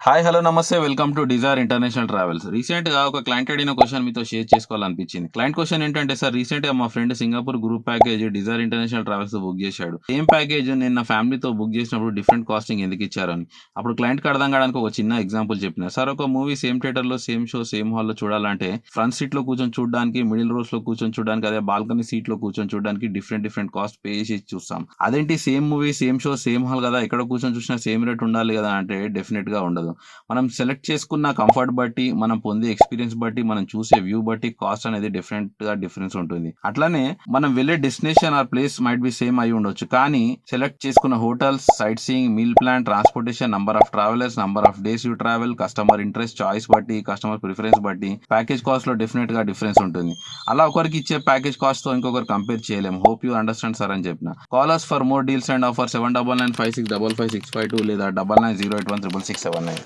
Hi hello నమస్తే welcome to desire international travels. Recent గా ఒక క్లయింట్ అడిగిన క్వశ్చన్ మీతో షేర్ చేసుకోవాలనిపించింది. క్లయింట్ క్వశ్చన్ ఏంటంటే, సార్ రీసెంట్ గా మా friend Singapore group package desire international travels book చేశాడు. సేమ్ ప్యాకేజ్ నేను నా ఫ్యామిలీతో బుక్ చేసినప్పుడు డిఫరెంట్ కాస్టింగ్ ఎందుకు ఇచ్చారని. అప్పుడు క్లయింట్ కి అర్థం కావడానికి ఒక చిన్న ఎగ్జాంపుల్ చెప్పిన. సార్, ఒక మూవీ సేమ్ థియేటర్ లో సేమ్ షో సేమ్ హాల్ లో చూడాలంటే ఫ్రంట్ సీట్ లో కూర్చొని చూడడానికి, మిడిల్ రోస్ లో కూర్చొని చూడడానికి, అదే బాల్కనీ సీట్ లో కూర్చొని చూడడానికి డిఫరెంట్ కాస్ట్ పే చేసి చూస్తాం. అదేంటి same movie same show same hall కదా, ఎక్కడ కూర్చొని చూసినా సేమ్ రేట్ ఉండాలి కదా అంటే డెఫినెట్ గా ఉండదు. మనం సెలెక్ట్ చేసుకున్న కంఫర్ట్ బట్టి, మనం పొందే ఎక్స్పీరియన్స్ బట్టి, మనం చూసే వ్యూ బట్టి కాస్ట్ అనేది డిఫరెన్స్ ఉంటుంది. అట్లానే మనం వెళ్ళే destination or place might be same అయి ఉండొచ్చు, కానీ సెలెక్ట్ చేసుకున్న hotels, sight seeing, meal plan, transportation, number of travelers, number of days you travel, customer interest, choice బట్టి, కస్టమర్ ప్రిఫరెన్స్ బట్టి ప్యాకేజ్ కాస్ట్ లో డెఫినెట్ గా డిఫరెన్స్ ఉంటుంది. అలా ఒకరికి ఇచ్చే ప్యాకేజ్ కాస్ట్ తో ఇంకొకరు కంపేర్ చేయలేము. హోప్ యూ అండర్స్టాండ్ సార్ అని చెప్పిన. Callers for more deals and offer 7995655652 లేదా 99081667.